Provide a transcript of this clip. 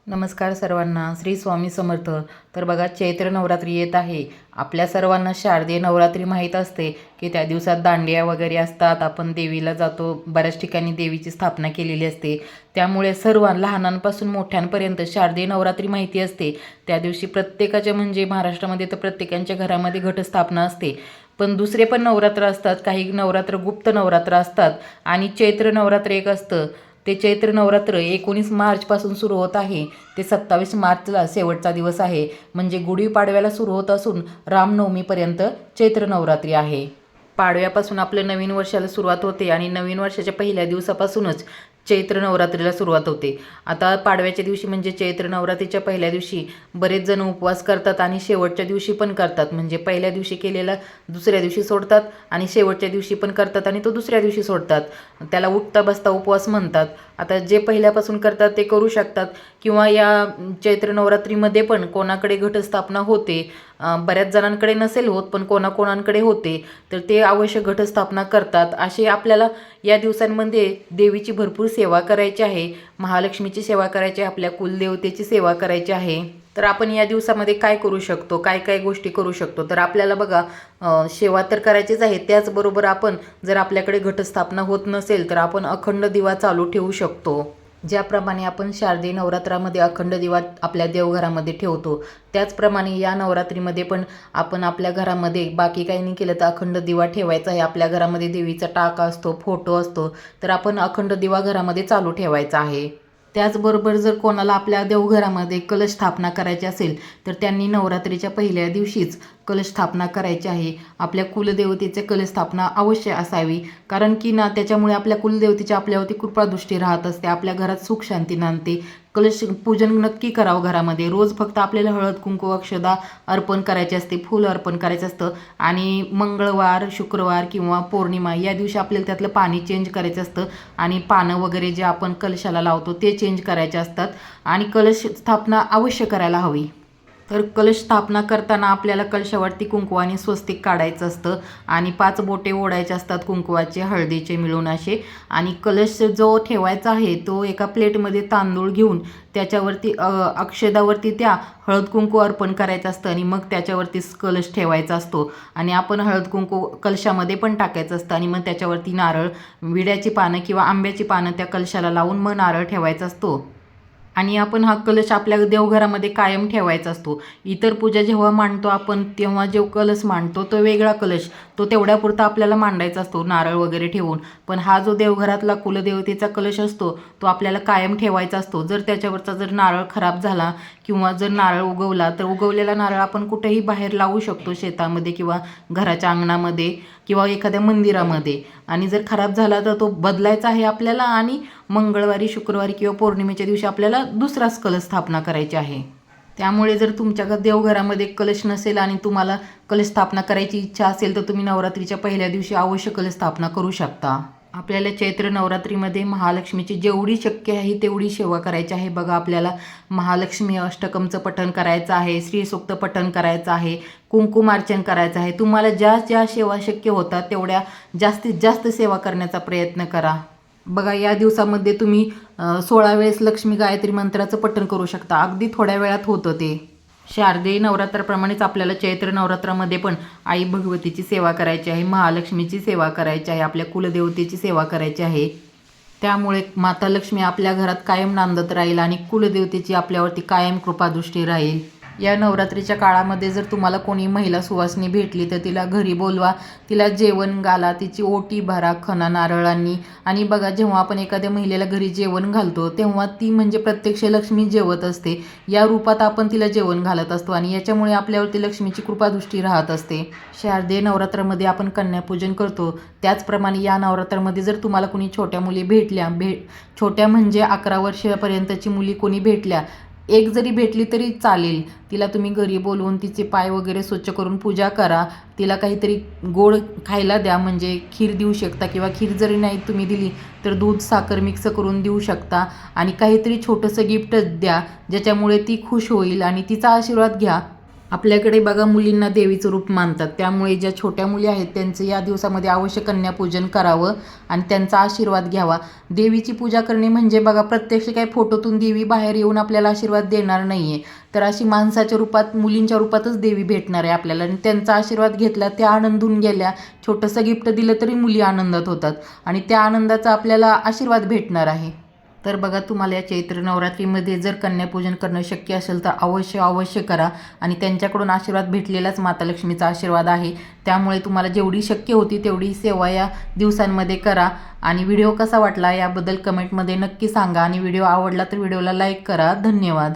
नमस्कार सर्वांना. श्री स्वामी समर्थ. तर बघा, चैत्र नवरात्री येत आहे. आपल्या सर्वांना शारदीय नवरात्री माहीत असते की त्या दिवसात दांडिया वगैरे असतात, आपण देवीला जातो, बऱ्याच ठिकाणी देवीची स्थापना केलेली असते. त्यामुळे सर्व लहानांपासून मोठ्यांपर्यंत शारदीय नवरात्री माहिती असते. त्या दिवशी प्रत्येकाच्या म्हणजे महाराष्ट्रामध्ये तर प्रत्येकाच्या घरामध्ये घटस्थापना असते. पण दुसरे पण नवरात्र असतात, काही नवरात्र गुप्त नवरात्र असतात आणि चैत्र नवरात्र एक असतं. ते चैत्र नवरात्र 19 मार्चपासून सुरू होत आहे. ते 27 मार्चला शेवटचा दिवस आहे. म्हणजे गुढीपाडव्याला सुरू होत असून रामनवमीपर्यंत चैत्र नवरात्री आहे. पाडव्यापासून आपल्या नवीन वर्षाला सुरुवात होते आणि नवीन वर्षाच्या पहिल्या दिवसापासूनच चैत्र नवरात्रीला सुरुवात होते. आता पाडव्याच्या दिवशी म्हणजे चैत्र नवरात्रीच्या पहिल्या दिवशी बरेच जण उपवास करतात आणि शेवटच्या दिवशी पण करतात. म्हणजे पहिल्या दिवशी केलेला दुसऱ्या दिवशी सोडतात आणि शेवटच्या दिवशी पण करतात आणि तो दुसऱ्या दिवशी सोडतात. त्याला उठता बसता उपवास म्हणतात. आता जे पहिल्यापासून करतात ते करू शकतात किंवा या चैत्र नवरात्रीमध्ये पण कोणाकडे घटस्थापना होते, बऱ्याच जणांकडे नसेल होत पण कोणाकोणांकडे होते, तर ते अवश्य घटस्थापना करतात. असे आपल्याला या दिवसांमध्ये देवीची भरपूर सेवा करायची आहे, महालक्ष्मीची सेवा करायची आहे, आपल्या कुलदेवतेची सेवा करायची आहे. तर आपण या दिवसामध्ये काय करू शकतो, काय काय गोष्टी करू शकतो? तर आपल्याला बघा, सेवा तर करायचीच आहे, त्याचबरोबर आपण जर आपल्याकडे घटस्थापना होत नसेल तर आपण अखंड दिवा चालू ठेवू शकतो. ज्याप्रमाणे आपण शारदीय नवरात्रामध्ये अखंड दिवा आपल्या देवघरामध्ये ठेवतो, त्याचप्रमाणे या नवरात्रीमध्ये पण आपण आपल्या घरामध्ये बाकी काही नाही केलं तर अखंड दिवा ठेवायचा आहे. आपल्या घरामध्ये देवीचा टाका असतो, फोटो असतो, तर आपण अखंड दिवा घरामध्ये चालू ठेवायचा आहे. त्याचबरोबर जर कोणाला आपल्या देवघरामध्ये कलश स्थापना करायची असेल तर त्यांनी नवरात्रीच्या पहिल्या दिवशीच कलश स्थापना करायची आहे. आपल्या कुलदेवतेचे कलश स्थापना अवश्य असावी, कारण की ना त्याच्यामुळे आपल्या कुलदेवतेची आपल्यावरती कृपादृष्टी राहत असते, आपल्या घरात सुख शांती नांदते. कलश पूजन नक्की करावं घरामध्ये. रोज फक्त आपल्याला हळद कुंकू अक्षदा अर्पण करायचे असते, फूल अर्पण करायचं असतं आणि मंगळवार, शुक्रवार किंवा पौर्णिमा या दिवशी आपल्याला त्यातलं पाणी चेंज करायचं असतं आणि पानं वगैरे जे आपण कलशाला लावतो ते चेंज करायचे असतात आणि कलश स्थापना अवश्य करायला हवी. तर कलश स्थापना करताना आपल्याला कलशावरती कुंकवाने स्वस्तिक काढायचं असतं आणि 5 बोटे ओढायचे असतात कुंकवाचे, हळदीचे मिळून असे. आणि कलश जो ठेवायचा आहे तो एका प्लेटमध्ये तांदूळ घेऊन त्याच्यावरती अक्षदावरती त्या हळद कुंकू अर्पण करायचं असतं आणि मग त्याच्यावरतीच कलश ठेवायचा असतो. आणि आपण हळद कुंकू कलशामध्ये पण टाकायचं असतं आणि मग त्याच्यावरती नारळ, विड्याची पानं किंवा आंब्याची पानं त्या कलशाला लावून मग नारळ ठेवायचा असतो. आणि आपण हा कलश आपल्या देवघरामध्ये कायम ठेवायचा असतो. इतर पूजा जेव्हा मांडतो आपण तेव्हा जो कलश मांडतो तो वेगळा कलश, तो तेवढ्यापुरता आपल्याला मांडायचा असतो नारळ वगैरे ठेवून. पण हा जो देवघरातला कुलदेवतेचा कलश असतो तो आपल्याला कायम ठेवायचा असतो. जर त्याच्यावरचा जर नारळ खराब झाला किंवा जर नारळ उगवला तर उगवलेला नारळ आपण कुठेही बाहेर लावू शकतो, शेतामध्ये किंवा घराच्या अंगणामध्ये किंवा एखाद्या मंदिरामध्ये. आणि जर खराब झाला तर तो बदलायचा आहे आपल्याला आणि मंगळवारी, शुक्रवारी किंवा पौर्णिमेच्या दिवशी आपल्याला दुसराच कलश स्थापना करायची आहे. त्यामुळे जर तुमच्या देवघरामध्ये कलश नसेल आणि तुम्हाला कलश स्थापना करायची इच्छा असेल तर तुम्ही नवरात्रीच्या पहिल्या दिवशी अवश्य कलश स्थापना करू शकता. आपल्याला चैत्र नवरात्रीमध्ये महालक्ष्मीची जेवढी शक्य आहे तेवढी सेवा करायची आहे. बघा, आपल्याला महालक्ष्मी अष्टकमचं पठण करायचं आहे, श्रीसूक्त पठण करायचं आहे, कुंकुमार्चन करायचं आहे. तुम्हाला ज्या ज्या सेवा शक्य होतात तेवढ्या जास्तीत जास्त सेवा करण्याचा प्रयत्न करा. बघा, या दिवसामध्ये तुम्ही 16 वेळेस लक्ष्मी गायत्री मंत्राचं पठण करू शकता. अगदी थोड्या वेळात होतं ते. शारदीय नवरात्राप्रमाणेच आपल्याला चैत्र नवरात्रामध्ये पण आई भगवतीची सेवा करायची आहे, महालक्ष्मीची सेवा करायची आहे, आपल्या कुलदेवतेची सेवा करायची आहे. त्यामुळे माता लक्ष्मी आपल्या घरात कायम नांदत राहील आणि कुलदेवतेची आपल्यावरती कायम कृपादृष्टी राहील. या नवरात्रीच्या काळामध्ये जर तुम्हाला कोणी महिला सुवासिनी भेटली तर तिला घरी बोलवा, तिला जेवण घाला, तिची ओटी भरा खणा नारळांनी. आणि बघा, जेव्हा आपण एखाद्या महिलेला घरी जेवण घालतो तेव्हा ती म्हणजे प्रत्यक्ष लक्ष्मी जेवत असते. या रूपात आपण तिला जेवण घालत असतो आणि याच्यामुळे आपल्यावरती लक्ष्मीची कृपादृष्टी राहत असते. शारदीय नवरात्रामध्ये आपण कन्यापूजन करतो, त्याचप्रमाणे या नवरात्रामध्ये जर तुम्हाला कोणी छोट्या मुली भेटल्या, छोट्या म्हणजे 11 वर्षापर्यंतची मुली कोणी भेटल्या, एक जरी भेटली तरी चालेल, तिला तुम्ही घरी बोलवून तिचे पाय वगैरे स्वच्छ करून पूजा करा. तिला काहीतरी गोड खायला द्या, म्हणजे खीर देऊ शकता किंवा खीर जरी नाही तुम्ही दिली तर दूध साखर मिक्स करून देऊ शकता. आणि काहीतरी छोटंसं गिफ्ट द्या ज्याच्यामुळे ती खुश होईल आणि तिचा आशीर्वाद घ्या. आपल्याकडे बघा मुलींना देवीचं रूप मानतात, त्यामुळे ज्या छोट्या मुली आहेत त्यांचं या दिवसामध्ये अवश्य कन्यापूजन करावं आणि त्यांचा आशीर्वाद घ्यावा. देवीची पूजा करणे म्हणजे बघा प्रत्यक्ष काही फोटोतून देवी बाहेर येऊन आपल्याला आशीर्वाद देणार नाही आहे, तर अशी माणसाच्या रूपात मुलींच्या रूपातच देवी भेटणार आहे आपल्याला आणि त्यांचा आशीर्वाद घेतला, त्या आनंदून गेल्या, छोटंसं गिफ्ट दिलं तरी मुली आनंदात होतात आणि त्या आनंदाचा आपल्याला आशीर्वाद भेटणार आहे. तर बघा तुम्हाला या चैत्र नवरात्रीमध्ये जर कन्यापूजन करणं शक्य असेल तर अवश्य करा आणि त्यांच्याकडून आशीर्वाद भेटलेलाच माता लक्ष्मीचा आशीर्वाद आहे. त्यामुळे तुम्हाला जेवढी शक्य होती तेवढी सेवा या दिवसांमध्ये करा. आणि व्हिडिओ कसा वाटला याबद्दल कमेंटमध्ये नक्की सांगा आणि व्हिडिओ आवडला तर व्हिडिओला लाईक करा. धन्यवाद.